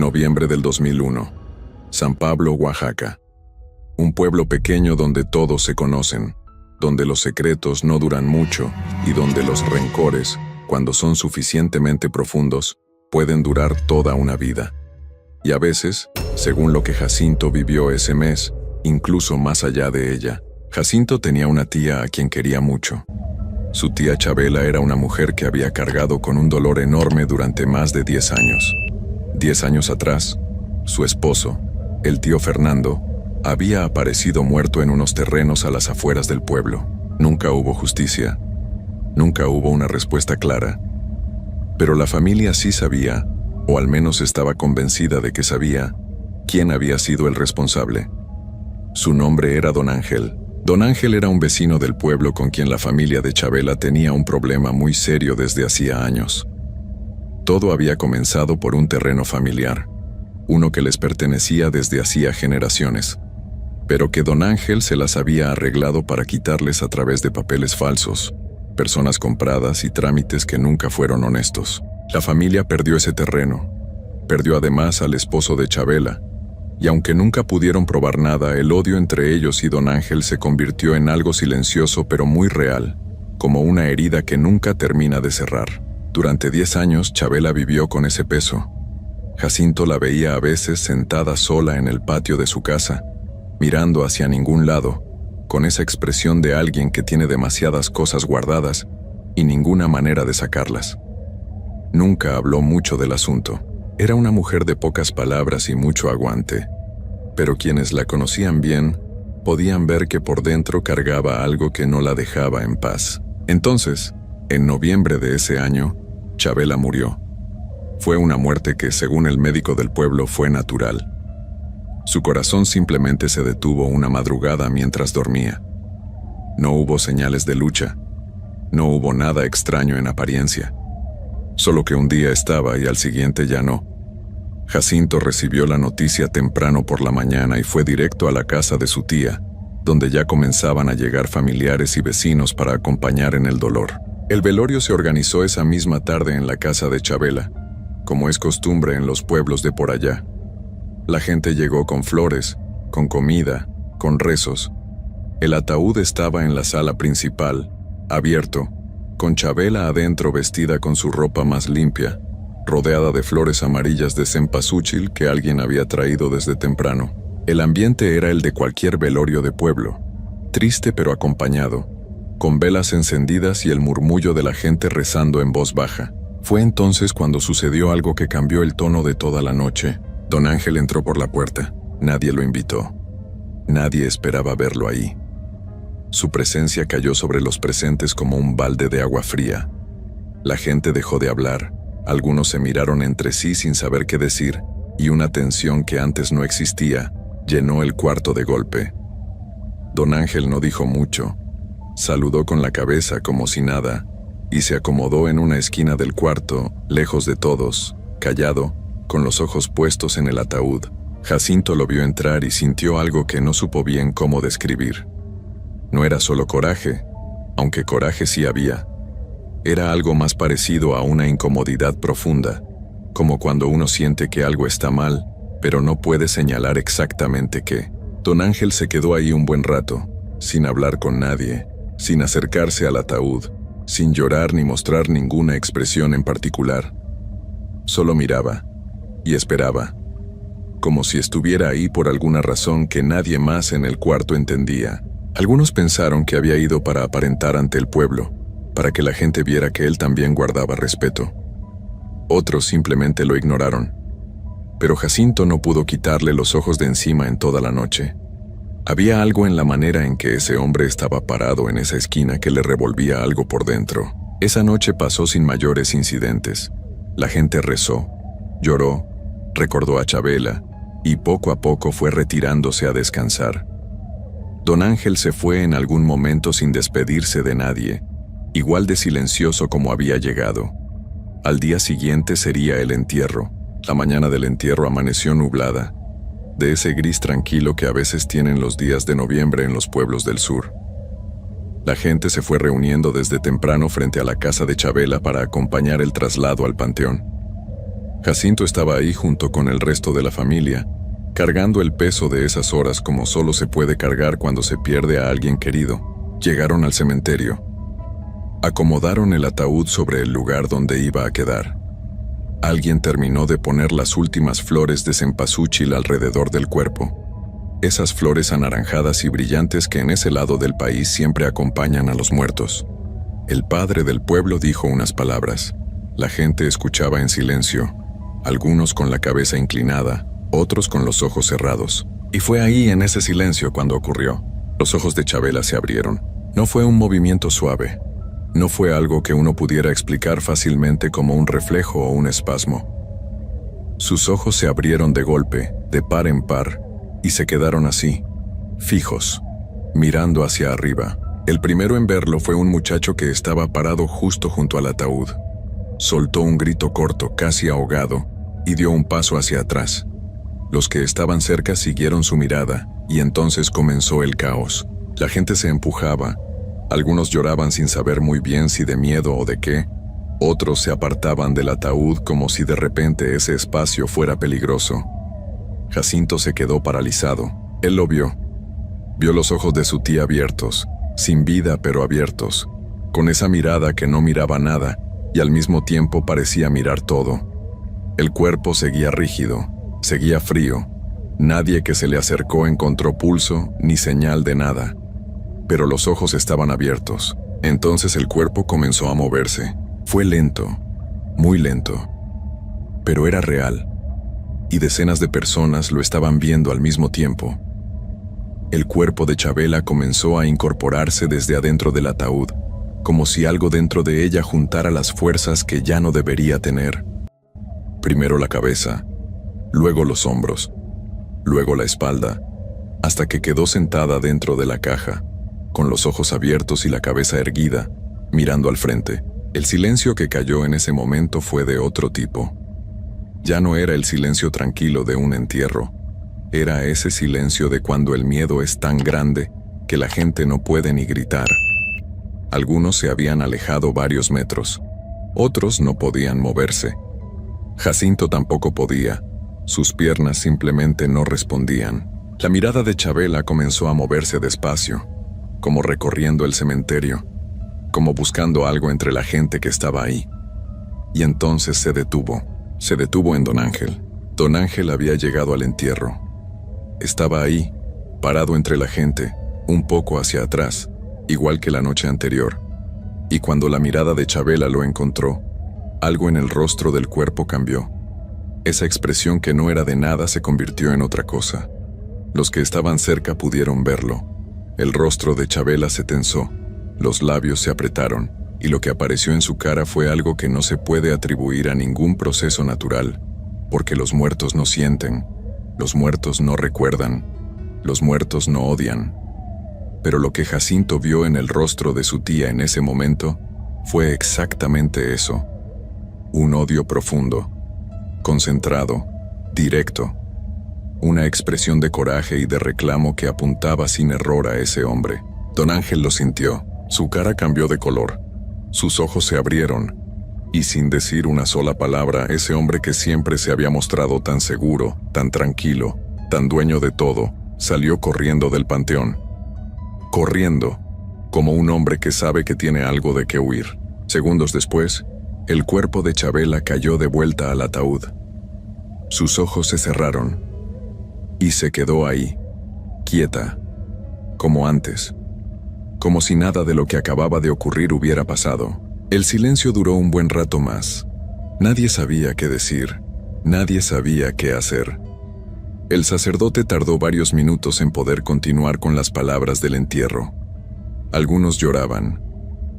Noviembre del 2001. San Pablo, Oaxaca. Un pueblo pequeño donde todos se conocen, donde los secretos no duran mucho y donde los rencores, cuando son suficientemente profundos, pueden durar toda una vida. Y a veces, según lo que Jacinto vivió ese mes, incluso más allá de ella. Jacinto tenía una tía a quien quería mucho. Su tía Chabela era una mujer que había cargado con un dolor enorme durante más de 10 años. 10 años atrás, su esposo, el tío Fernando, había aparecido muerto en unos terrenos a las afueras del pueblo. Nunca hubo justicia. Nunca hubo una respuesta clara. Pero la familia sí sabía, o al menos estaba convencida de que sabía, quién había sido el responsable. Su nombre era Don Ángel. Don Ángel era un vecino del pueblo con quien la familia de Chabela tenía un problema muy serio desde hacía años. Todo había comenzado por un terreno familiar, uno que les pertenecía desde hacía generaciones, pero que Don Ángel se las había arreglado para quitarles a través de papeles falsos, personas compradas y trámites que nunca fueron honestos. La familia perdió ese terreno, perdió además al esposo de Chabela, y aunque nunca pudieron probar nada, el odio entre ellos y Don Ángel se convirtió en algo silencioso pero muy real, como una herida que nunca termina de cerrar. Durante 10 años, Chabela vivió con ese peso. Jacinto la veía a veces sentada sola en el patio de su casa, mirando hacia ningún lado, con esa expresión de alguien que tiene demasiadas cosas guardadas y ninguna manera de sacarlas. Nunca habló mucho del asunto. Era una mujer de pocas palabras y mucho aguante, pero quienes la conocían bien podían ver que por dentro cargaba algo que no la dejaba en paz. Entonces, en noviembre de ese año, Chabela murió. Fue una muerte que, según el médico del pueblo, fue natural. Su corazón simplemente se detuvo una madrugada mientras dormía. No hubo señales de lucha. No hubo nada extraño en apariencia. Solo que un día estaba y al siguiente ya no. Jacinto recibió la noticia temprano por la mañana y fue directo a la casa de su tía, donde ya comenzaban a llegar familiares y vecinos para acompañar en el dolor. El velorio se organizó esa misma tarde en la casa de Chabela, como es costumbre en los pueblos de por allá. La gente llegó con flores, con comida, con rezos. El ataúd estaba en la sala principal, abierto, con Chabela adentro vestida con su ropa más limpia, rodeada de flores amarillas de cempasúchil que alguien había traído desde temprano. El ambiente era el de cualquier velorio de pueblo, triste pero acompañado, con velas encendidas y el murmullo de la gente rezando en voz baja. Fue entonces cuando sucedió algo que cambió el tono de toda la noche. Don Ángel entró por la puerta. Nadie lo invitó. Nadie esperaba verlo ahí. Su presencia cayó sobre los presentes como un balde de agua fría. La gente dejó de hablar, algunos se miraron entre sí sin saber qué decir, y una tensión que antes no existía llenó el cuarto de golpe. Don Ángel no dijo mucho. Saludó con la cabeza como si nada, y se acomodó en una esquina del cuarto, lejos de todos, callado, con los ojos puestos en el ataúd. Jacinto lo vio entrar y sintió algo que no supo bien cómo describir. No era solo coraje, aunque coraje sí había. Era algo más parecido a una incomodidad profunda, como cuando uno siente que algo está mal, pero no puede señalar exactamente qué. Don Ángel se quedó ahí un buen rato, sin hablar con nadie, sin acercarse al ataúd, sin llorar ni mostrar ninguna expresión en particular. Solo miraba y esperaba, como si estuviera ahí por alguna razón que nadie más en el cuarto entendía. Algunos pensaron que había ido para aparentar ante el pueblo, para que la gente viera que él también guardaba respeto. Otros simplemente lo ignoraron. Pero Jacinto no pudo quitarle los ojos de encima en toda la noche. Había algo en la manera en que ese hombre estaba parado en esa esquina que le revolvía algo por dentro. Esa noche pasó sin mayores incidentes. La gente rezó, lloró, recordó a Chabela, y poco a poco fue retirándose a descansar. Don Ángel se fue en algún momento sin despedirse de nadie, igual de silencioso como había llegado. Al día siguiente sería el entierro. La mañana del entierro amaneció nublada, de ese gris tranquilo que a veces tienen los días de noviembre en los pueblos del sur. La gente se fue reuniendo desde temprano frente a la casa de Chabela para acompañar el traslado al panteón. Jacinto estaba ahí junto con el resto de la familia, cargando el peso de esas horas como solo se puede cargar cuando se pierde a alguien querido. Llegaron al cementerio. Acomodaron el ataúd sobre el lugar donde iba a quedar. Alguien terminó de poner las últimas flores de cempasúchil alrededor del cuerpo. Esas flores anaranjadas y brillantes que en ese lado del país siempre acompañan a los muertos. El padre del pueblo dijo unas palabras. La gente escuchaba en silencio, algunos con la cabeza inclinada, otros con los ojos cerrados. Y fue ahí en ese silencio cuando ocurrió. Los ojos de Chabela se abrieron. No fue un movimiento suave. No fue algo que uno pudiera explicar fácilmente como un reflejo o un espasmo. Sus ojos se abrieron de golpe, de par en par, y se quedaron así, fijos, mirando hacia arriba. El primero en verlo fue un muchacho que estaba parado justo junto al ataúd. Soltó un grito corto, casi ahogado, y dio un paso hacia atrás. Los que estaban cerca siguieron su mirada, y entonces comenzó el caos. La gente se empujaba. Algunos lloraban sin saber muy bien si de miedo o de qué. Otros se apartaban del ataúd como si de repente ese espacio fuera peligroso. Jacinto se quedó paralizado. Él lo vio. Vio los ojos de su tía abiertos, sin vida pero abiertos, con esa mirada que no miraba nada y al mismo tiempo parecía mirar todo. El cuerpo seguía rígido, seguía frío. Nadie que se le acercó encontró pulso ni señal de nada. Pero los ojos estaban abiertos. Entonces el cuerpo comenzó a moverse. Fue lento, muy lento. Pero era real. Y decenas de personas lo estaban viendo al mismo tiempo. El cuerpo de Chabela comenzó a incorporarse desde adentro del ataúd, como si algo dentro de ella juntara las fuerzas que ya no debería tener. Primero la cabeza, luego los hombros, luego la espalda, hasta que quedó sentada dentro de la caja, con los ojos abiertos y la cabeza erguida, mirando al frente. El silencio que cayó en ese momento fue de otro tipo. Ya no era el silencio tranquilo de un entierro. Era ese silencio de cuando el miedo es tan grande que la gente no puede ni gritar. Algunos se habían alejado varios metros. Otros no podían moverse. Jacinto tampoco podía. Sus piernas simplemente no respondían. La mirada de Chabela comenzó a moverse despacio, como recorriendo el cementerio, como buscando algo entre la gente que estaba ahí. Y entonces se detuvo. Se detuvo en Don Ángel. Don Ángel había llegado al entierro. Estaba ahí, parado entre la gente, un poco hacia atrás, igual que la noche anterior. Y cuando la mirada de Chabela lo encontró, algo en el rostro del cuerpo cambió. Esa expresión que no era de nada se convirtió en otra cosa. Los que estaban cerca pudieron verlo. El rostro de Chabela se tensó, los labios se apretaron, y lo que apareció en su cara fue algo que no se puede atribuir a ningún proceso natural, porque los muertos no sienten, los muertos no recuerdan, los muertos no odian. Pero lo que Jacinto vio en el rostro de su tía en ese momento fue exactamente eso. Un odio profundo, concentrado, directo. Una expresión de coraje y de reclamo que apuntaba sin error a ese hombre. Don Ángel lo sintió. Su cara cambió de color. Sus ojos se abrieron. Y sin decir una sola palabra, ese hombre que siempre se había mostrado tan seguro, tan tranquilo, tan dueño de todo, salió corriendo del panteón. Corriendo, como un hombre que sabe que tiene algo de qué huir. Segundos después, el cuerpo de Chabela cayó de vuelta al ataúd. Sus ojos se cerraron. Y se quedó ahí, quieta, como antes, como si nada de lo que acababa de ocurrir hubiera pasado. El silencio duró un buen rato más. Nadie sabía qué decir, nadie sabía qué hacer. El sacerdote tardó varios minutos en poder continuar con las palabras del entierro. Algunos lloraban,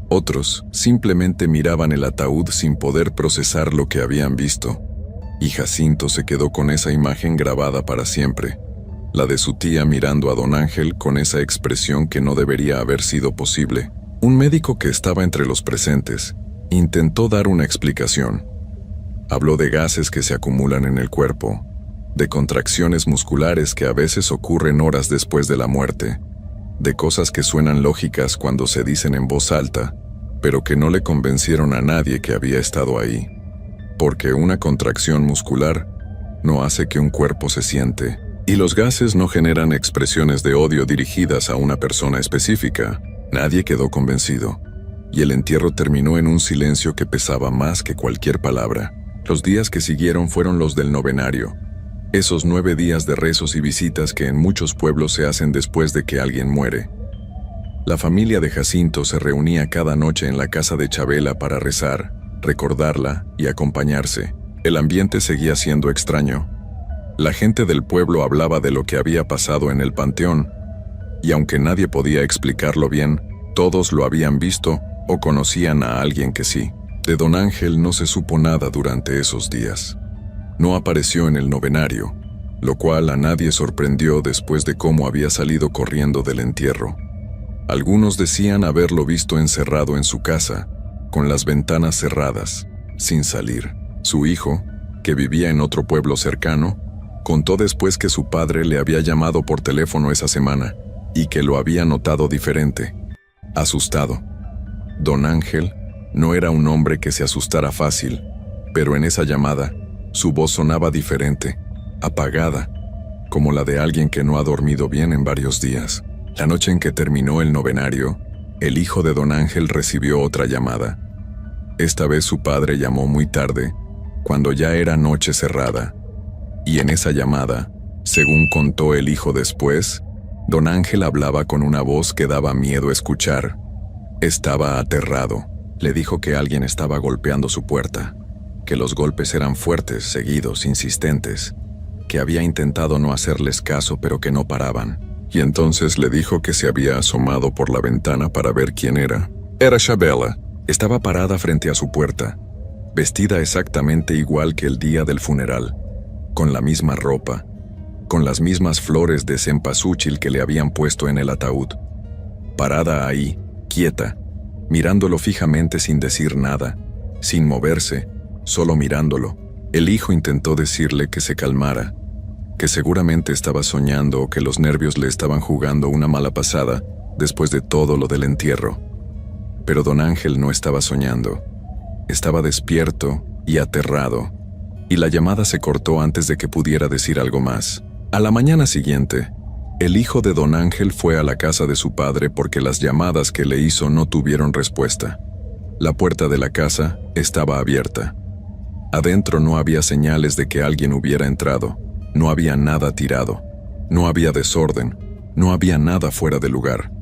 otros simplemente miraban el ataúd sin poder procesar lo que habían visto. Y Jacinto se quedó con esa imagen grabada para siempre, la de su tía mirando a Don Ángel con esa expresión que no debería haber sido posible. Un médico que estaba entre los presentes intentó dar una explicación. Habló de gases que se acumulan en el cuerpo, de contracciones musculares que a veces ocurren horas después de la muerte, de cosas que suenan lógicas cuando se dicen en voz alta, pero que no le convencieron a nadie que había estado ahí. porque una contracción muscular no hace que un cuerpo se siente, y los gases no generan expresiones de odio dirigidas a una persona específica. Nadie quedó convencido, y el entierro terminó en un silencio que pesaba más que cualquier palabra. Los días que siguieron fueron los del novenario, esos 9 días de rezos y visitas que en muchos pueblos se hacen después de que alguien muere. La familia de Jacinto se reunía cada noche en la casa de Chabela para rezar, recordarla y acompañarse. El ambiente seguía siendo extraño. La gente del pueblo hablaba de lo que había pasado en el panteón, y aunque nadie podía explicarlo bien, todos lo habían visto o conocían a alguien que sí. De don Ángel no se supo nada durante esos días. No apareció en el novenario, lo cual a nadie sorprendió después de cómo había salido corriendo del entierro. Algunos decían haberlo visto encerrado en su casa, con las ventanas cerradas, sin salir. Su hijo, que vivía en otro pueblo cercano, contó después que su padre le había llamado por teléfono esa semana y que lo había notado diferente, asustado. Don Ángel no era un hombre que se asustara fácil, pero en esa llamada, su voz sonaba diferente, apagada, como la de alguien que no ha dormido bien en varios días. La noche en que terminó el novenario, el hijo de don Ángel recibió otra llamada. Esta vez su padre llamó muy tarde, cuando ya era noche cerrada. Y en esa llamada, según contó el hijo después, don Ángel hablaba con una voz que daba miedo escuchar. Estaba aterrado. Le dijo que alguien estaba golpeando su puerta, que los golpes eran fuertes, seguidos, insistentes, que había intentado no hacerles caso pero que no paraban. Y entonces le dijo que se había asomado por la ventana para ver quién era. Era Chabela. Estaba parada frente a su puerta, vestida exactamente igual que el día del funeral, con la misma ropa, con las mismas flores de cempasúchil que le habían puesto en el ataúd. Parada ahí, quieta, mirándolo fijamente sin decir nada, sin moverse, solo mirándolo. El hijo intentó decirle que se calmara, que seguramente estaba soñando o que los nervios le estaban jugando una mala pasada después de todo lo del entierro. Pero don Ángel no estaba soñando. Estaba despierto y aterrado, y la llamada se cortó antes de que pudiera decir algo más. A la mañana siguiente, el hijo de don Ángel fue a la casa de su padre porque las llamadas que le hizo no tuvieron respuesta. La puerta de la casa estaba abierta. Adentro no había señales de que alguien hubiera entrado, no había nada tirado, no había desorden, no había nada fuera de lugar.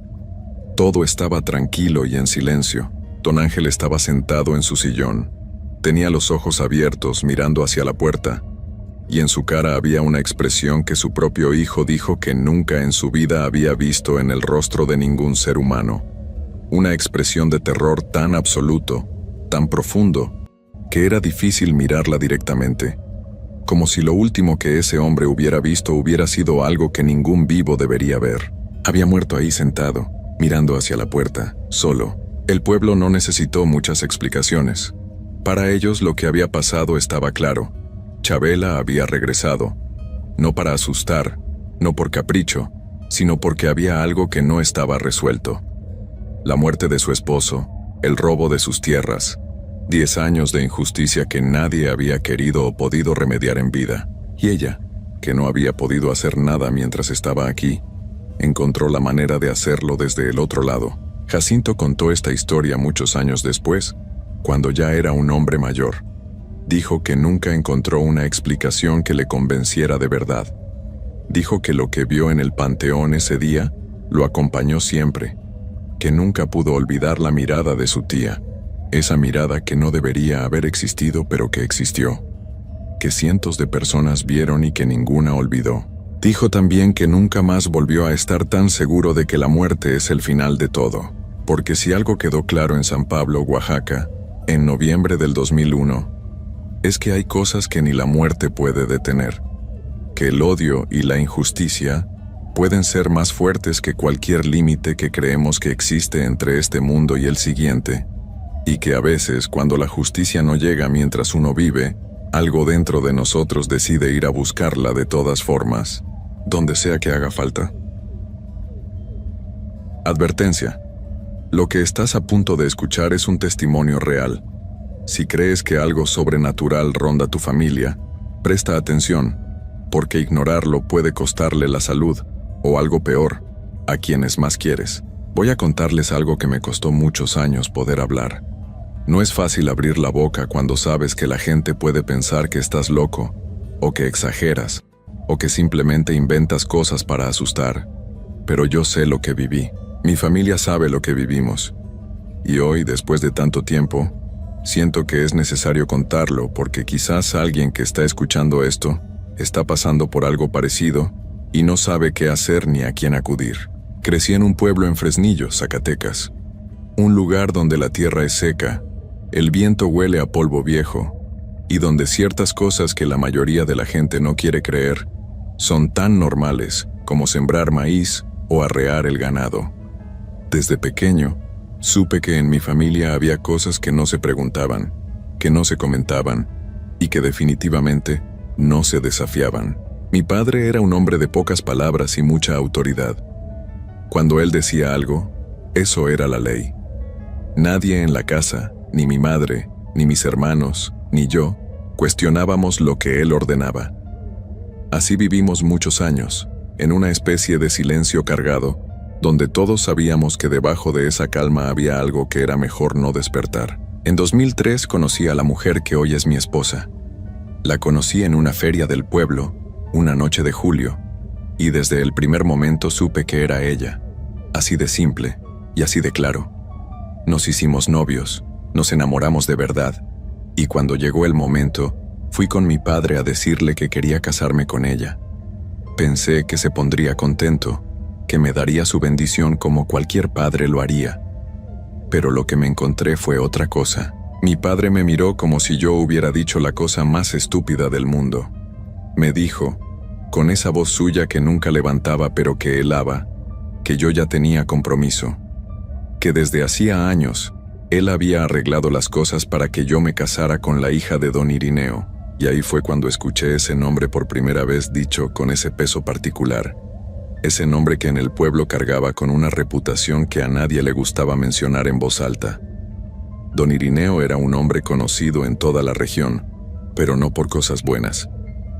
Todo estaba tranquilo y en silencio. Don Ángel estaba sentado en su sillón. Tenía los ojos abiertos mirando hacia la puerta, y en su cara había una expresión que su propio hijo dijo que nunca en su vida había visto en el rostro de ningún ser humano. Una expresión de terror tan absoluto, tan profundo, que era difícil mirarla directamente. Como si lo último que ese hombre hubiera visto hubiera sido algo que ningún vivo debería ver. Había muerto ahí sentado, mirando hacia la puerta, solo. El pueblo no necesitó muchas explicaciones. Para ellos lo que había pasado estaba claro. Chabela había regresado, no para asustar, no por capricho, sino porque había algo que no estaba resuelto. La muerte de su esposo, el robo de sus tierras, 10 años de injusticia que nadie había querido o podido remediar en vida. Y ella, que no había podido hacer nada mientras estaba aquí, encontró la manera de hacerlo desde el otro lado. Jacinto contó esta historia muchos años después, cuando ya era un hombre mayor. Dijo que nunca encontró una explicación que le convenciera de verdad. Dijo que lo que vio en el panteón ese día lo acompañó siempre, que nunca pudo olvidar la mirada de su tía, esa mirada que no debería haber existido pero que existió, que cientos de personas vieron y que ninguna olvidó. Dijo también que nunca más volvió a estar tan seguro de que la muerte es el final de todo, porque si algo quedó claro en San Pablo, Oaxaca, en noviembre del 2001, es que hay cosas que ni la muerte puede detener, que el odio y la injusticia pueden ser más fuertes que cualquier límite que creemos que existe entre este mundo y el siguiente, y que a veces cuando la justicia no llega mientras uno vive, algo dentro de nosotros decide ir a buscarla de todas formas, donde sea que haga falta. Advertencia. Lo que estás a punto de escuchar es un testimonio real. Si crees que algo sobrenatural ronda tu familia, presta atención, porque ignorarlo puede costarle la salud, o algo peor, a quienes más quieres. Voy a contarles algo que me costó muchos años poder hablar. No es fácil abrir la boca cuando sabes que la gente puede pensar que estás loco, o que exageras, o que simplemente inventas cosas para asustar. Pero yo sé lo que viví. Mi familia sabe lo que vivimos. Y hoy, después de tanto tiempo, siento que es necesario contarlo porque quizás alguien que está escuchando esto está pasando por algo parecido y no sabe qué hacer ni a quién acudir. Crecí en un pueblo en Fresnillo, Zacatecas. Un lugar donde la tierra es seca, el viento huele a polvo viejo y donde ciertas cosas que la mayoría de la gente no quiere creer son tan normales como sembrar maíz o arrear el ganado. Desde pequeño, supe que en mi familia había cosas que no se preguntaban, que no se comentaban y que definitivamente no se desafiaban. Mi padre era un hombre de pocas palabras y mucha autoridad. Cuando él decía algo, eso era la ley. Nadie en la casa, ni mi madre, ni mis hermanos, ni yo, cuestionábamos lo que él ordenaba. Así vivimos muchos años, en una especie de silencio cargado, donde todos sabíamos que debajo de esa calma había algo que era mejor no despertar. En 2003 conocí a la mujer que hoy es mi esposa. La conocí en una feria del pueblo, una noche de julio, y desde el primer momento supe que era ella, así de simple y así de claro. Nos hicimos novios, nos enamoramos de verdad, y cuando llegó el momento, fui con mi padre a decirle que quería casarme con ella. Pensé que se pondría contento, que me daría su bendición como cualquier padre lo haría. Pero lo que me encontré fue otra cosa. Mi padre me miró como si yo hubiera dicho la cosa más estúpida del mundo. Me dijo, con esa voz suya que nunca levantaba pero que helaba, que yo ya tenía compromiso. Que desde hacía años, él había arreglado las cosas para que yo me casara con la hija de don Irineo. Y ahí fue cuando escuché ese nombre por primera vez dicho con ese peso particular. Ese nombre que en el pueblo cargaba con una reputación que a nadie le gustaba mencionar en voz alta. Don Irineo era un hombre conocido en toda la región, pero no por cosas buenas.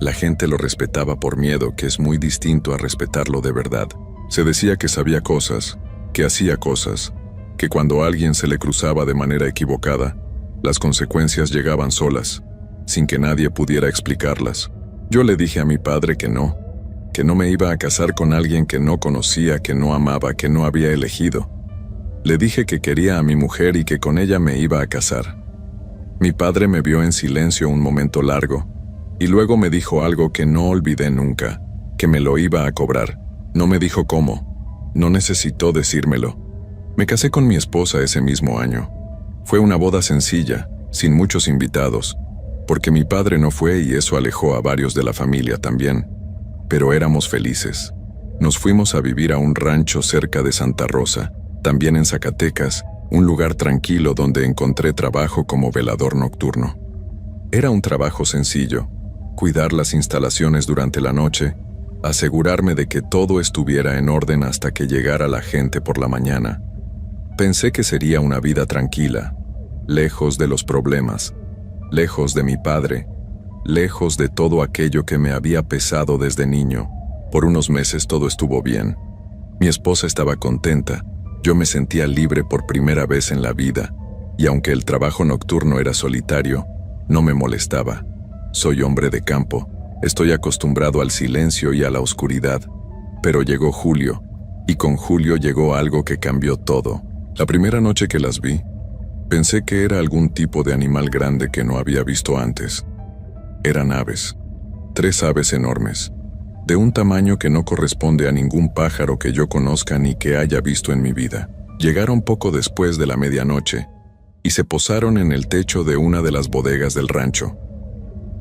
La gente lo respetaba por miedo, que es muy distinto a respetarlo de verdad. Se decía que sabía cosas, que hacía cosas, que cuando a alguien se le cruzaba de manera equivocada, las consecuencias llegaban solas, sin que nadie pudiera explicarlas. Yo le dije a mi padre que no me iba a casar con alguien que no conocía, que no amaba, que no había elegido. Le dije que quería a mi mujer y que con ella me iba a casar. Mi padre me vio en silencio un momento largo, y luego me dijo algo que no olvidé nunca, que me lo iba a cobrar. No me dijo cómo, no necesitó decírmelo. Me casé con mi esposa ese mismo año. Fue una boda sencilla, sin muchos invitados, porque mi padre no fue y eso alejó a varios de la familia también. Pero éramos felices. Nos fuimos a vivir a un rancho cerca de Santa Rosa, también en Zacatecas, un lugar tranquilo donde encontré trabajo como velador nocturno. Era un trabajo sencillo, cuidar las instalaciones durante la noche, asegurarme de que todo estuviera en orden hasta que llegara la gente por la mañana. Pensé que sería una vida tranquila, lejos de los problemas, lejos de mi padre, lejos de todo aquello que me había pesado desde niño. Por unos meses todo estuvo bien. Mi esposa estaba contenta, yo me sentía libre por primera vez en la vida, y aunque el trabajo nocturno era solitario, no me molestaba. Soy hombre de campo, estoy acostumbrado al silencio y a la oscuridad. Pero llegó julio, y con julio llegó algo que cambió todo. La primera noche que las vi, pensé que era algún tipo de animal grande que no había visto antes. Eran aves, 3 aves enormes, de un tamaño que no corresponde a ningún pájaro que yo conozca ni que haya visto en mi vida. Llegaron poco después de la medianoche y se posaron en el techo de una de las bodegas del rancho.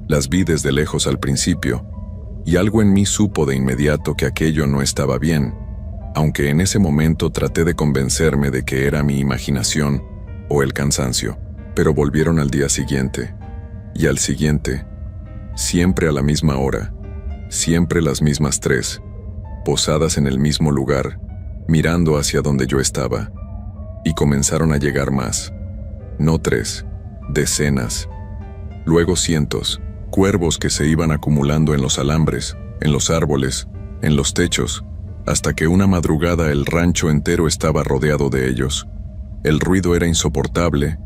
Las vi desde lejos al principio, y algo en mí supo de inmediato que aquello no estaba bien, aunque en ese momento traté de convencerme de que era mi imaginación o el cansancio. Pero volvieron al día siguiente, y al siguiente, siempre a la misma hora, siempre las mismas 3, posadas en el mismo lugar, mirando hacia donde yo estaba. Y comenzaron a llegar más. No 3, decenas, luego cientos, cuervos que se iban acumulando en los alambres, en los árboles, en los techos, hasta que una madrugada el rancho entero estaba rodeado de ellos. El ruido era insoportable,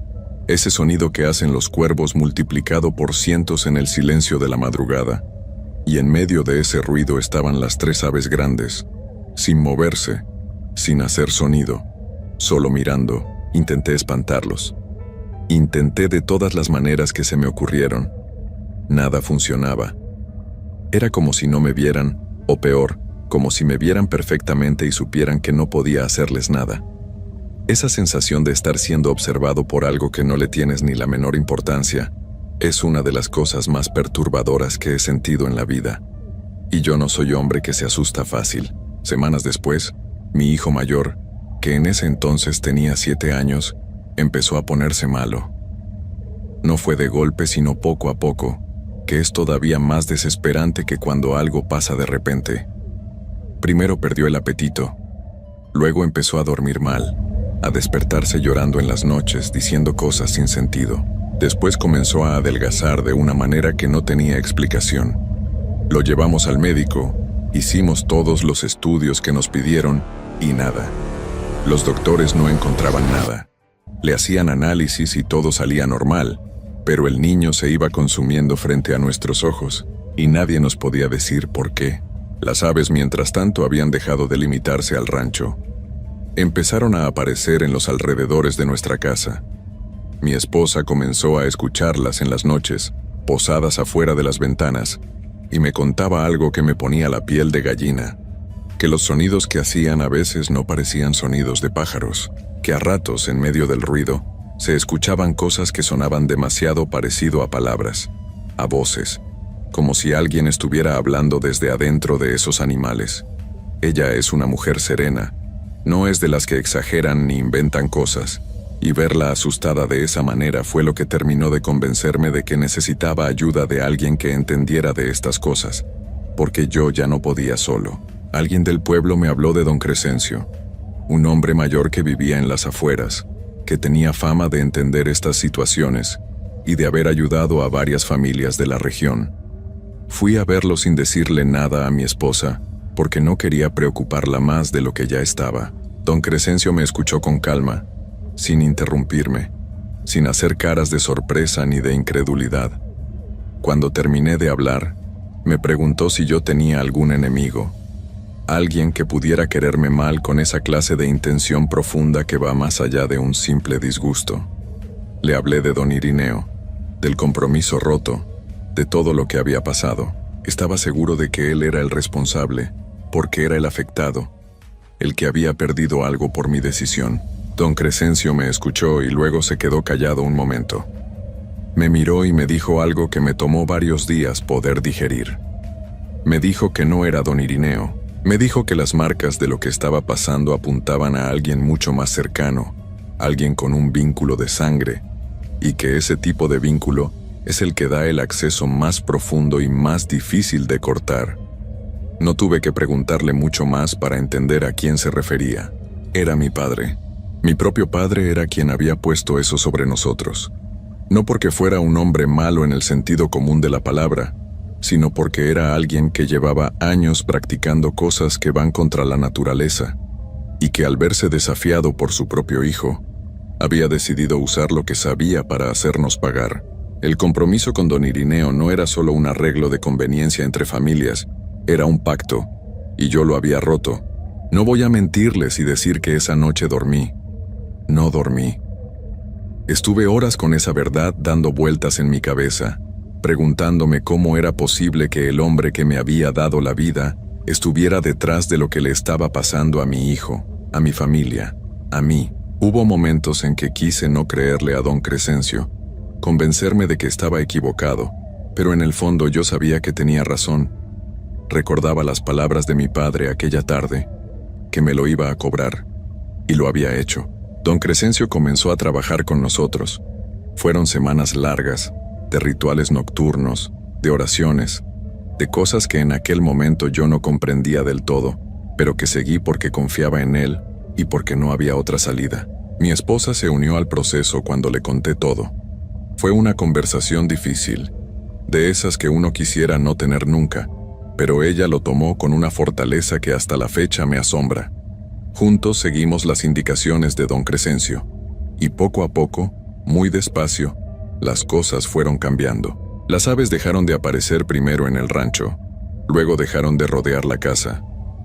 ese sonido que hacen los cuervos multiplicado por cientos en el silencio de la madrugada. Y en medio de ese ruido estaban las 3 aves grandes, sin moverse, sin hacer sonido, solo mirando. Intenté espantarlos. Intenté de todas las maneras que se me ocurrieron. Nada funcionaba. Era como si no me vieran, o peor, como si me vieran perfectamente y supieran que no podía hacerles nada. Esa sensación de estar siendo observado por algo que no le tienes ni la menor importancia, es una de las cosas más perturbadoras que he sentido en la vida. Y yo no soy hombre que se asusta fácil. Semanas después, mi hijo mayor, que en ese entonces tenía 7 años, empezó a ponerse malo. No fue de golpe sino poco a poco, que es todavía más desesperante que cuando algo pasa de repente. Primero perdió el apetito, luego empezó a dormir mal, a despertarse llorando en las noches diciendo cosas sin sentido. Después comenzó a adelgazar de una manera que no tenía explicación. Lo llevamos al médico, hicimos todos los estudios que nos pidieron y nada. Los doctores no encontraban nada. Le hacían análisis y todo salía normal, pero el niño se iba consumiendo frente a nuestros ojos y nadie nos podía decir por qué. Las aves, mientras tanto, habían dejado de limitarse al rancho. Empezaron a aparecer en los alrededores de nuestra casa. Mi esposa comenzó a escucharlas en las noches, posadas afuera de las ventanas, y me contaba algo que me ponía la piel de gallina, que los sonidos que hacían a veces no parecían sonidos de pájaros, que a ratos, en medio del ruido, se escuchaban cosas que sonaban demasiado parecido a palabras, a voces, como si alguien estuviera hablando desde adentro de esos animales. Ella es una mujer serena, no es de las que exageran ni inventan cosas, y verla asustada de esa manera fue lo que terminó de convencerme de que necesitaba ayuda de alguien que entendiera de estas cosas, porque yo ya no podía solo. Alguien del pueblo me habló de don Crescencio, un hombre mayor que vivía en las afueras, que tenía fama de entender estas situaciones y de haber ayudado a varias familias de la región. Fui a verlo sin decirle nada a mi esposa, porque no quería preocuparla más de lo que ya estaba. Don Crescencio me escuchó con calma, sin interrumpirme, sin hacer caras de sorpresa ni de incredulidad. Cuando terminé de hablar, me preguntó si yo tenía algún enemigo, alguien que pudiera quererme mal con esa clase de intención profunda que va más allá de un simple disgusto. Le hablé de don Irineo, del compromiso roto, de todo lo que había pasado. Estaba seguro de que él era el responsable, porque era el afectado, el que había perdido algo por mi decisión. Don Crescencio me escuchó y luego se quedó callado un momento. Me miró y me dijo algo que me tomó varios días poder digerir. Me dijo que no era don Irineo. Me dijo que las marcas de lo que estaba pasando apuntaban a alguien mucho más cercano, alguien con un vínculo de sangre, y que ese tipo de vínculo es el que da el acceso más profundo y más difícil de cortar. No tuve que preguntarle mucho más para entender a quién se refería. Era mi padre. Mi propio padre era quien había puesto eso sobre nosotros. No porque fuera un hombre malo en el sentido común de la palabra, sino porque era alguien que llevaba años practicando cosas que van contra la naturaleza, y que al verse desafiado por su propio hijo, había decidido usar lo que sabía para hacernos pagar. El compromiso con don Irineo no era solo un arreglo de conveniencia entre familias, era un pacto, y yo lo había roto. No voy a mentirles y decir que esa noche dormí. No dormí. Estuve horas con esa verdad dando vueltas en mi cabeza, preguntándome cómo era posible que el hombre que me había dado la vida estuviera detrás de lo que le estaba pasando a mi hijo, a mi familia, a mí. Hubo momentos en que quise no creerle a don Crescencio, convencerme de que estaba equivocado, pero en el fondo yo sabía que tenía razón. Recordaba las palabras de mi padre aquella tarde, que me lo iba a cobrar, y lo había hecho. Don Crescencio comenzó a trabajar con nosotros. Fueron semanas largas, de rituales nocturnos, de oraciones, de cosas que en aquel momento yo no comprendía del todo, pero que seguí porque confiaba en él y porque no había otra salida. Mi esposa se unió al proceso cuando le conté todo. Fue una conversación difícil, de esas que uno quisiera no tener nunca, pero ella lo tomó con una fortaleza que hasta la fecha me asombra. Juntos seguimos las indicaciones de don Crescencio, y poco a poco, muy despacio, las cosas fueron cambiando. Las aves dejaron de aparecer primero en el rancho, luego dejaron de rodear la casa.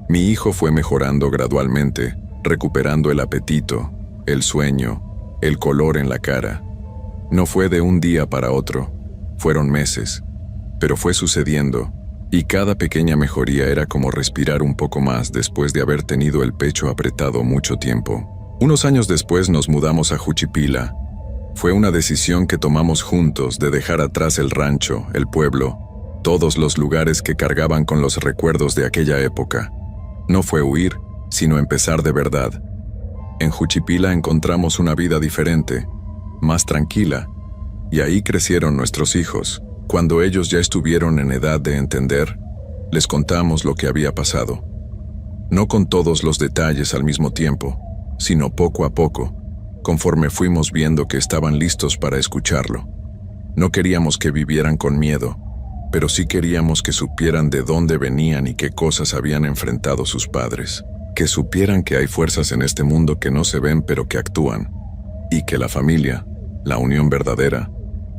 Mi hijo fue mejorando gradualmente, recuperando el apetito, el sueño, el color en la cara. No fue de un día para otro, fueron meses, pero fue sucediendo, y cada pequeña mejoría era como respirar un poco más después de haber tenido el pecho apretado mucho tiempo. Unos años después nos mudamos a Juchipila. Fue una decisión que tomamos juntos de dejar atrás el rancho, el pueblo, todos los lugares que cargaban con los recuerdos de aquella época. No fue huir, sino empezar de verdad. En Juchipila encontramos una vida diferente, más tranquila, y ahí crecieron nuestros hijos. Cuando ellos ya estuvieron en edad de entender, les contamos lo que había pasado. No con todos los detalles al mismo tiempo, sino poco a poco, conforme fuimos viendo que estaban listos para escucharlo. No queríamos que vivieran con miedo, pero sí queríamos que supieran de dónde venían y qué cosas habían enfrentado sus padres. Que supieran que hay fuerzas en este mundo que no se ven pero que actúan, y que la familia, la unión verdadera,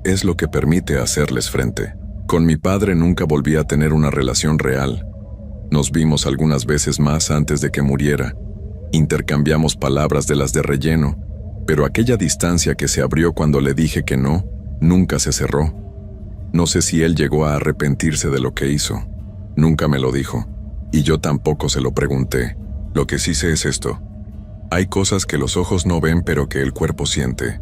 es lo que permite hacerles frente. Con mi padre nunca volví a tener una relación real. Nos vimos algunas veces más antes de que muriera. Intercambiamos palabras de las de relleno, pero aquella distancia que se abrió cuando le dije que no, nunca se cerró. No sé si él llegó a arrepentirse de lo que hizo. Nunca me lo dijo, y yo tampoco se lo pregunté. Lo que sí sé es esto. Hay cosas que los ojos no ven pero que el cuerpo siente.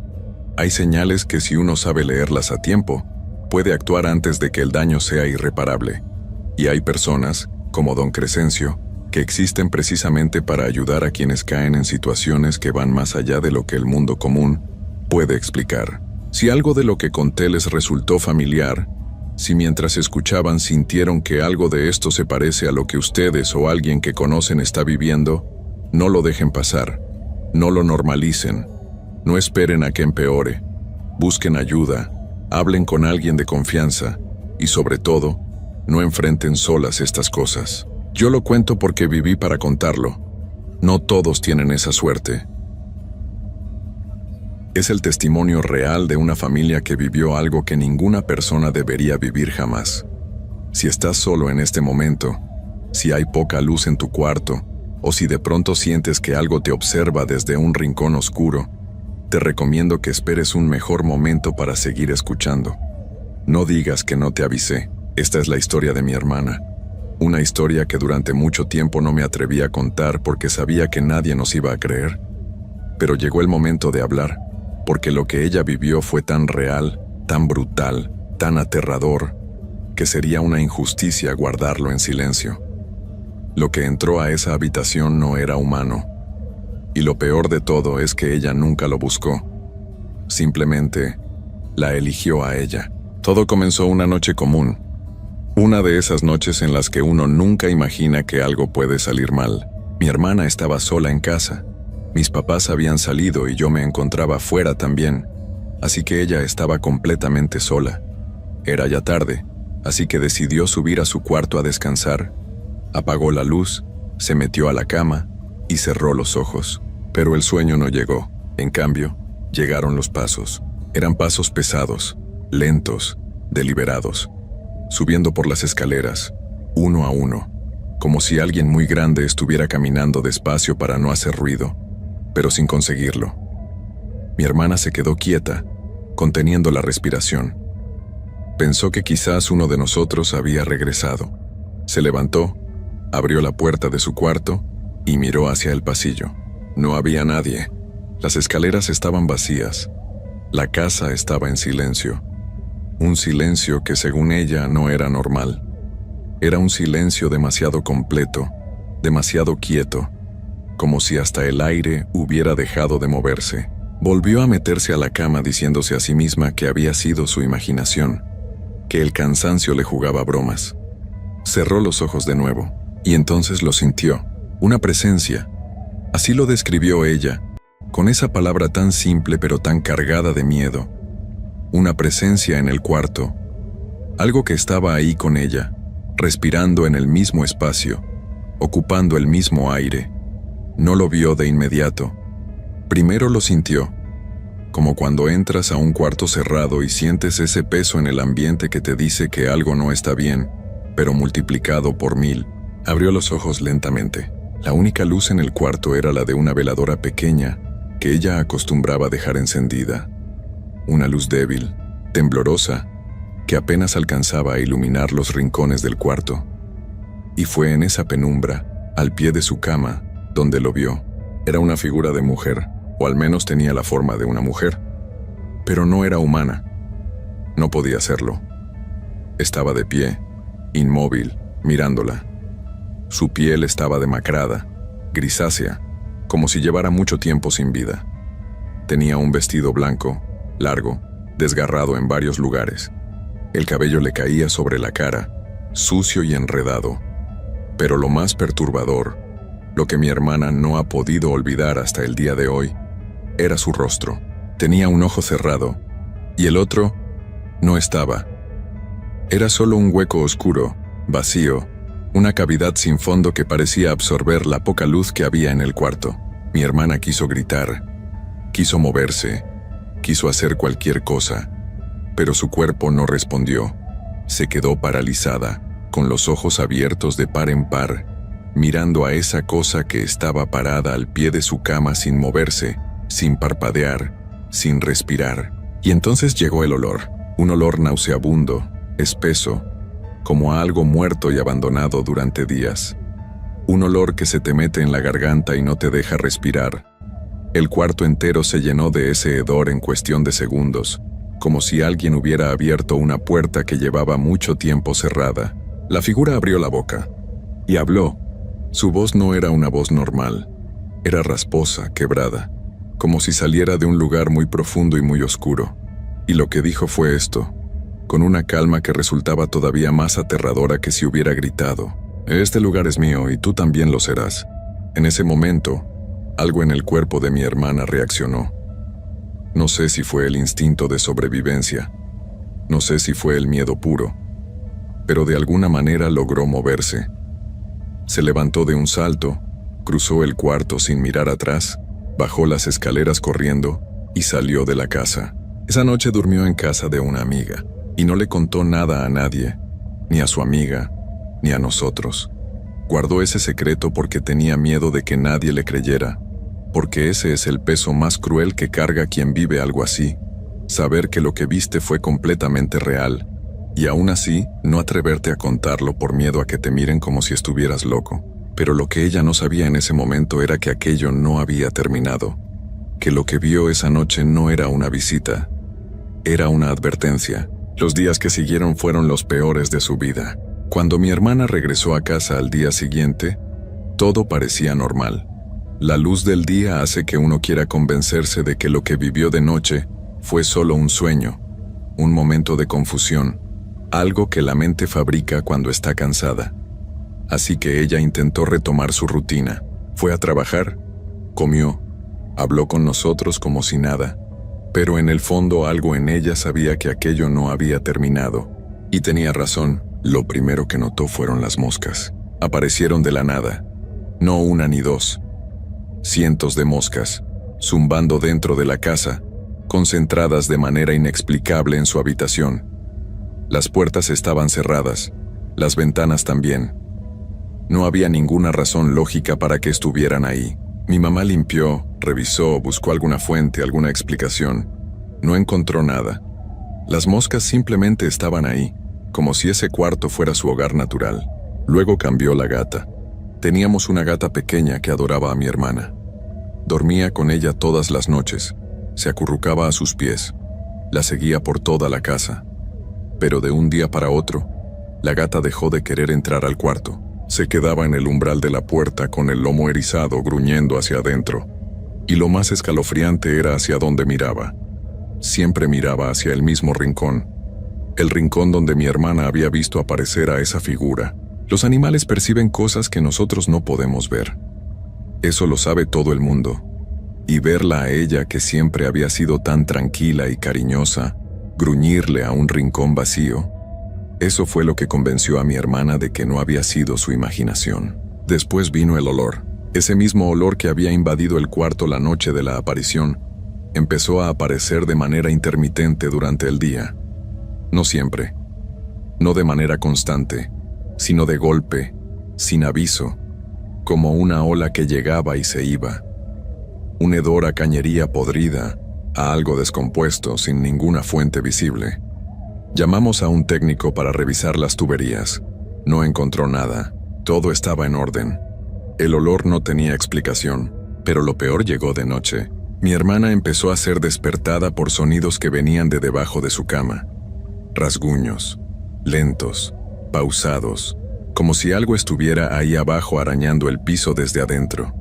Hay señales que si uno sabe leerlas a tiempo, puede actuar antes de que el daño sea irreparable. Y hay personas, como don Crescencio, que existen precisamente para ayudar a quienes caen en situaciones que van más allá de lo que el mundo común puede explicar. Si algo de lo que conté les resultó familiar, si mientras escuchaban sintieron que algo de esto se parece a lo que ustedes o alguien que conocen está viviendo, no lo dejen pasar, no lo normalicen, no esperen a que empeore, busquen ayuda, hablen con alguien de confianza y sobre todo, no enfrenten solas estas cosas. Yo lo cuento porque viví para contarlo. No todos tienen esa suerte. Es el testimonio real de una familia que vivió algo que ninguna persona debería vivir jamás. Si estás solo en este momento, si hay poca luz en tu cuarto, o si de pronto sientes que algo te observa desde un rincón oscuro, te recomiendo que esperes un mejor momento para seguir escuchando. No digas que no te avisé. Esta es la historia de mi hermana. Una historia que durante mucho tiempo no me atreví a contar porque sabía que nadie nos iba a creer. Pero llegó el momento de hablar, porque lo que ella vivió fue tan real, tan brutal, tan aterrador, que sería una injusticia guardarlo en silencio. Lo que entró a esa habitación no era humano. Y lo peor de todo es que ella nunca lo buscó. Simplemente la eligió a ella. Todo comenzó una noche común. Una de esas noches en las que uno nunca imagina que algo puede salir mal. Mi hermana estaba sola en casa. Mis papás habían salido y yo me encontraba fuera también. Así que ella estaba completamente sola. Era ya tarde, así que decidió subir a su cuarto a descansar. Apagó la luz, se metió a la cama y cerró los ojos. Pero el sueño no llegó. En cambio, llegaron los pasos. Eran pasos pesados, lentos, deliberados, subiendo por las escaleras, uno a uno, como si alguien muy grande estuviera caminando despacio para no hacer ruido, pero sin conseguirlo. Mi hermana se quedó quieta, conteniendo la respiración. Pensó que quizás uno de nosotros había regresado. Se levantó, abrió la puerta de su cuarto y miró hacia el pasillo. No había nadie. Las escaleras estaban vacías. La casa estaba en silencio. Un silencio que según ella no era normal. Era un silencio demasiado completo, demasiado quieto, como si hasta el aire hubiera dejado de moverse. Volvió a meterse a la cama diciéndose a sí misma que había sido su imaginación, que el cansancio le jugaba bromas. Cerró los ojos de nuevo, y entonces lo sintió, una presencia. Así lo describió ella, con esa palabra tan simple pero tan cargada de miedo. una presencia en el cuarto, algo que estaba ahí con ella, respirando en el mismo espacio, ocupando el mismo aire. No lo vio de inmediato. Primero lo sintió, como cuando entras a un cuarto cerrado y sientes ese peso en el ambiente que te dice que algo no está bien, pero multiplicado por 1000. Abrió los ojos lentamente. La única luz en el cuarto era la de una veladora pequeña que ella acostumbraba dejar encendida. Una luz débil, temblorosa, que apenas alcanzaba a iluminar los rincones del cuarto. Y fue en esa penumbra, al pie de su cama, donde lo vio. Era una figura de mujer, o al menos tenía la forma de una mujer. Pero no era humana. No podía serlo. Estaba de pie, inmóvil, mirándola. Su piel estaba demacrada, grisácea, como si llevara mucho tiempo sin vida. Tenía un vestido blanco, largo, desgarrado en varios lugares. El cabello le caía sobre la cara, sucio y enredado. Pero lo más perturbador, lo que mi hermana no ha podido olvidar hasta el día de hoy, era su rostro. Tenía un ojo cerrado, y el otro no estaba. Era solo un hueco oscuro, vacío, una cavidad sin fondo que parecía absorber la poca luz que había en el cuarto. Mi hermana quiso gritar, quiso moverse, quiso hacer cualquier cosa, pero su cuerpo no respondió. Se quedó paralizada, con los ojos abiertos de par en par, mirando a esa cosa que estaba parada al pie de su cama sin moverse, sin parpadear, sin respirar. Y entonces llegó el olor, un olor nauseabundo, espeso, como a algo muerto y abandonado durante días. Un olor que se te mete en la garganta y no te deja respirar. El cuarto entero se llenó de ese hedor en cuestión de segundos, como si alguien hubiera abierto una puerta que llevaba mucho tiempo cerrada. La figura abrió la boca y habló. Su voz no era una voz normal, era rasposa, quebrada, como si saliera de un lugar muy profundo y muy oscuro. Y lo que dijo fue esto, con una calma que resultaba todavía más aterradora que si hubiera gritado: «Este lugar es mío y tú también lo serás». En ese momento, algo en el cuerpo de mi hermana reaccionó. No sé si fue el instinto de sobrevivencia, no sé si fue el miedo puro, pero de alguna manera logró moverse. Se levantó de un salto, cruzó el cuarto sin mirar atrás, bajó las escaleras corriendo y salió de la casa. Esa noche durmió en casa de una amiga y no le contó nada a nadie, ni a su amiga, ni a nosotros. Guardó ese secreto porque tenía miedo de que nadie le creyera, porque ese es el peso más cruel que carga quien vive algo así, saber que lo que viste fue completamente real, y aún así no atreverte a contarlo por miedo a que te miren como si estuvieras loco. Pero lo que ella no sabía en ese momento era que aquello no había terminado, que lo que vio esa noche no era una visita, era una advertencia. Los días que siguieron fueron los peores de su vida. Cuando mi hermana regresó a casa al día siguiente, todo parecía normal. La luz del día hace que uno quiera convencerse de que lo que vivió de noche fue solo un sueño, un momento de confusión, algo que la mente fabrica cuando está cansada. Así que ella intentó retomar su rutina. Fue a trabajar, comió, habló con nosotros como si nada, pero en el fondo algo en ella sabía que aquello no había terminado. Y tenía razón, lo primero que notó fueron las moscas. Aparecieron de la nada, no una ni dos. Cientos de moscas, zumbando dentro de la casa, concentradas de manera inexplicable en su habitación. Las puertas estaban cerradas, las ventanas también. No había ninguna razón lógica para que estuvieran ahí. Mi mamá limpió, revisó, buscó alguna fuente, alguna explicación. No encontró nada. Las moscas simplemente estaban ahí, como si ese cuarto fuera su hogar natural. Luego cambió la gata. Teníamos una gata pequeña que adoraba a mi hermana. Dormía con ella todas las noches, se acurrucaba a sus pies, la seguía por toda la casa. Pero de un día para otro, la gata dejó de querer entrar al cuarto. Se quedaba en el umbral de la puerta con el lomo erizado gruñendo hacia adentro. Y lo más escalofriante era hacia dónde miraba. Siempre miraba hacia el mismo rincón. El rincón donde mi hermana había visto aparecer a esa figura. Los animales perciben cosas que nosotros no podemos ver. Eso lo sabe todo el mundo. Y verla a ella, que siempre había sido tan tranquila y cariñosa, gruñirle a un rincón vacío. Eso fue lo que convenció a mi hermana de que no había sido su imaginación. Después vino el olor. Ese mismo olor que había invadido el cuarto la noche de la aparición empezó a aparecer de manera intermitente durante el día. No siempre, no de manera constante, sino de golpe, sin aviso, como una ola que llegaba y se iba. Un hedor a cañería podrida, a algo descompuesto sin ninguna fuente visible. Llamamos a un técnico para revisar las tuberías. No encontró nada. Todo estaba en orden. El olor no tenía explicación, pero lo peor llegó de noche. Mi hermana empezó a ser despertada por sonidos que venían de debajo de su cama. Rasguños, lentos, pausados, como si algo estuviera ahí abajo arañando el piso desde adentro.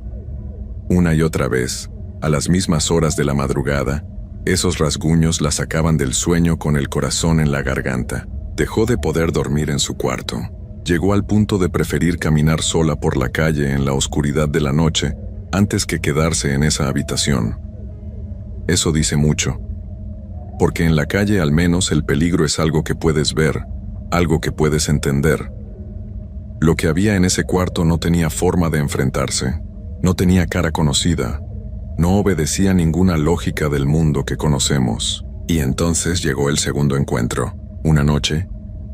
Una y otra vez, a las mismas horas de la madrugada, esos rasguños la sacaban del sueño con el corazón en la garganta. Dejó de poder dormir en su cuarto. Llegó al punto de preferir caminar sola por la calle en la oscuridad de la noche antes que quedarse en esa habitación. Eso dice mucho, porque en la calle al menos el peligro es algo que puedes ver, algo que puedes entender. Lo que había en ese cuarto no tenía forma de enfrentarse, no tenía cara conocida, no obedecía ninguna lógica del mundo que conocemos. Y entonces llegó el segundo encuentro. Una noche,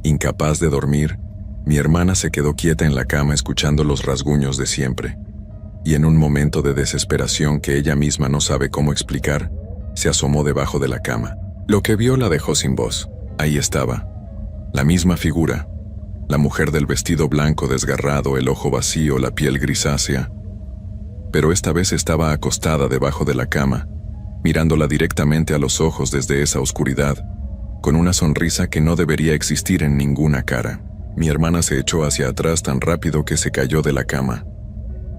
incapaz de dormir, mi hermana se quedó quieta en la cama escuchando los rasguños de siempre. Y en un momento de desesperación que ella misma no sabe cómo explicar, se asomó debajo de la cama. Lo que vio la dejó sin voz. Ahí estaba, la misma figura, la mujer del vestido blanco desgarrado, el ojo vacío, la piel grisácea. Pero esta vez estaba acostada debajo de la cama, mirándola directamente a los ojos desde esa oscuridad, con una sonrisa que no debería existir en ninguna cara. Mi hermana se echó hacia atrás tan rápido que se cayó de la cama.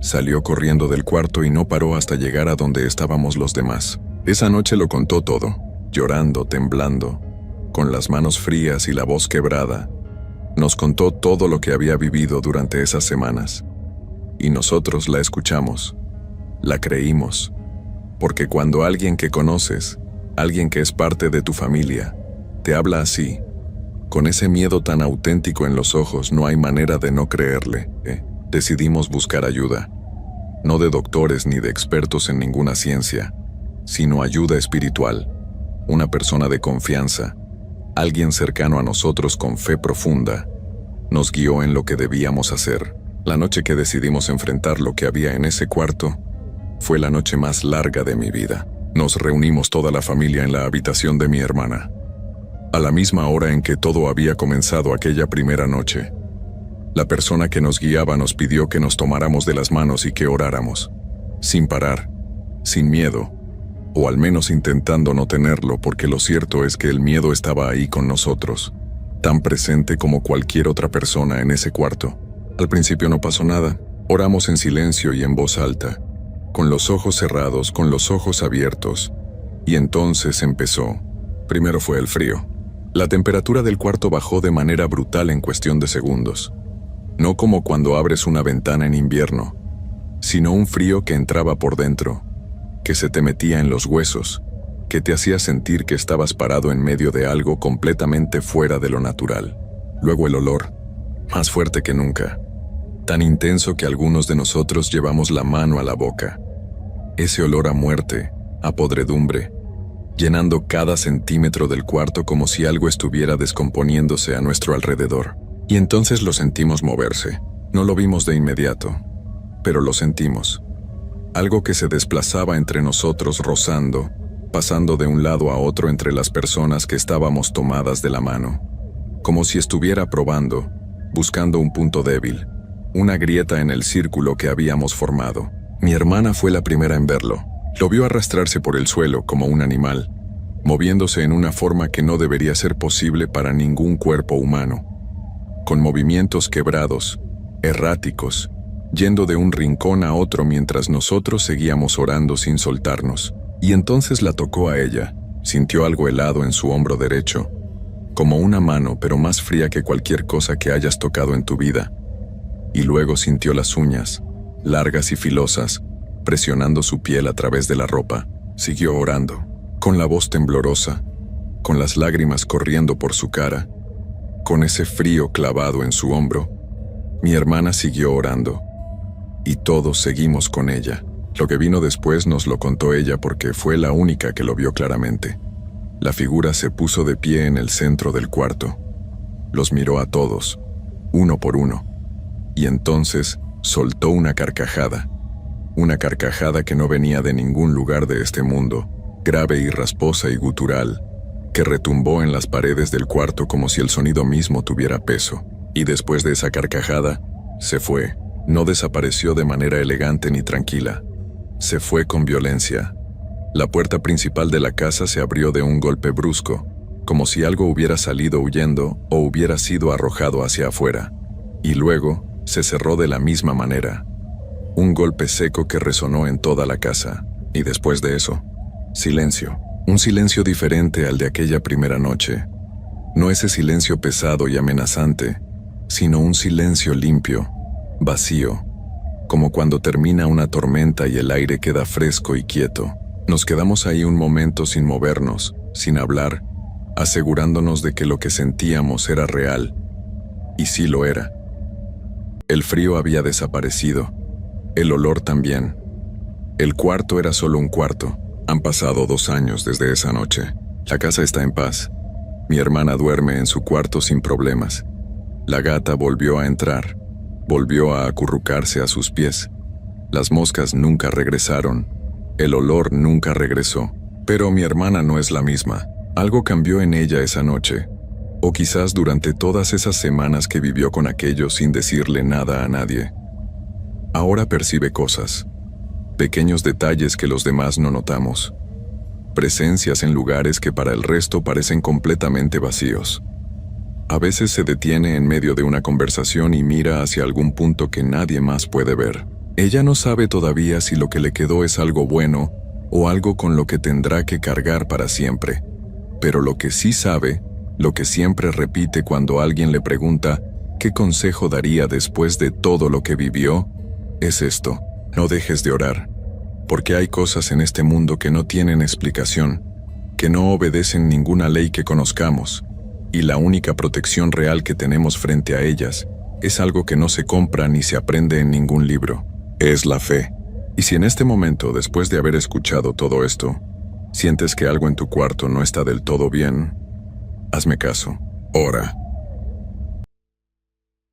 Salió corriendo del cuarto y no paró hasta llegar a donde estábamos los demás. Esa noche lo contó todo, llorando, temblando, con las manos frías y la voz quebrada. Nos contó todo lo que había vivido durante esas semanas. Y nosotros la escuchamos, la creímos, porque cuando alguien que conoces, alguien que es parte de tu familia, te habla así, con ese miedo tan auténtico en los ojos, no hay manera de no creerle. Decidimos buscar ayuda, no de doctores ni de expertos en ninguna ciencia, sino ayuda espiritual, una persona de confianza, alguien cercano a nosotros con fe profunda, nos guió en lo que debíamos hacer. La noche que decidimos enfrentar lo que había en ese cuarto fue la noche más larga de mi vida. Nos reunimos toda la familia en la habitación de mi hermana, a la misma hora en que todo había comenzado aquella primera noche. La persona que nos guiaba nos pidió que nos tomáramos de las manos y que oráramos, sin parar, sin miedo, o al menos intentando no tenerlo, porque lo cierto es que el miedo estaba ahí con nosotros, tan presente como cualquier otra persona en ese cuarto. Al principio no pasó nada. Oramos en silencio y en voz alta, con los ojos cerrados, con los ojos abiertos. Y entonces empezó. Primero fue el frío. La temperatura del cuarto bajó de manera brutal en cuestión de segundos. No como cuando abres una ventana en invierno, sino un frío que entraba por dentro, que se te metía en los huesos, que te hacía sentir que estabas parado en medio de algo completamente fuera de lo natural. Luego el olor, más fuerte que nunca, tan intenso que algunos de nosotros llevamos la mano a la boca. Ese olor a muerte, a podredumbre, llenando cada centímetro del cuarto como si algo estuviera descomponiéndose a nuestro alrededor. Y entonces lo sentimos moverse. No lo vimos de inmediato, pero lo sentimos. Algo que se desplazaba entre nosotros, rozando, pasando de un lado a otro entre las personas que estábamos tomadas de la mano, como si estuviera probando, buscando un punto débil, una grieta en el círculo que habíamos formado. Mi hermana fue la primera en verlo. Lo vio arrastrarse por el suelo como un animal, moviéndose en una forma que no debería ser posible para ningún cuerpo humano, con movimientos quebrados, erráticos, yendo de un rincón a otro mientras nosotros seguíamos orando sin soltarnos. Y entonces la tocó a ella, sintió algo helado en su hombro derecho, como una mano pero más fría que cualquier cosa que hayas tocado en tu vida. Y luego sintió las uñas, largas y filosas, presionando su piel a través de la ropa. Siguió orando, con la voz temblorosa, con las lágrimas corriendo por su cara, con ese frío clavado en su hombro, mi hermana siguió orando. Y todos seguimos con ella. Lo que vino después nos lo contó ella porque fue la única que lo vio claramente. La figura se puso de pie en el centro del cuarto. Los miró a todos, uno por uno, y entonces soltó una carcajada que no venía de ningún lugar de este mundo, grave y rasposa y gutural, que retumbó en las paredes del cuarto como si el sonido mismo tuviera peso. Y después de esa carcajada, se fue. No desapareció de manera elegante ni tranquila. Se fue con violencia. La puerta principal de la casa se abrió de un golpe brusco, como si algo hubiera salido huyendo o hubiera sido arrojado hacia afuera. Y luego se cerró de la misma manera. Un golpe seco que resonó en toda la casa. Y después de eso, silencio. Un silencio diferente al de aquella primera noche. No ese silencio pesado y amenazante, sino un silencio limpio, vacío, como cuando termina una tormenta y el aire queda fresco y quieto. Nos quedamos ahí un momento sin movernos, sin hablar, asegurándonos de que lo que sentíamos era real. Y sí lo era. El frío había desaparecido, el olor también. El cuarto era solo un cuarto. Han pasado 2 años desde esa noche. La casa está en paz. Mi hermana duerme en su cuarto sin problemas. La gata volvió a entrar, volvió a acurrucarse a sus pies. Las moscas nunca regresaron, el olor nunca regresó. Pero mi hermana no es la misma. Algo cambió en ella esa noche, o quizás durante todas esas semanas que vivió con aquello sin decirle nada a nadie. Ahora percibe cosas, pequeños detalles que los demás no notamos, presencias en lugares que para el resto parecen completamente vacíos. A veces se detiene en medio de una conversación y mira hacia algún punto que nadie más puede ver. Ella no sabe todavía si lo que le quedó es algo bueno o algo con lo que tendrá que cargar para siempre. Pero lo que sí sabe, lo que siempre repite cuando alguien le pregunta qué consejo daría después de todo lo que vivió, es esto: no dejes de orar, porque hay cosas en este mundo que no tienen explicación, que no obedecen ninguna ley que conozcamos, y la única protección real que tenemos frente a ellas es algo que no se compra ni se aprende en ningún libro. Es la fe. Y si en este momento, después de haber escuchado todo esto, sientes que algo en tu cuarto no está del todo bien, hazme caso. Ora.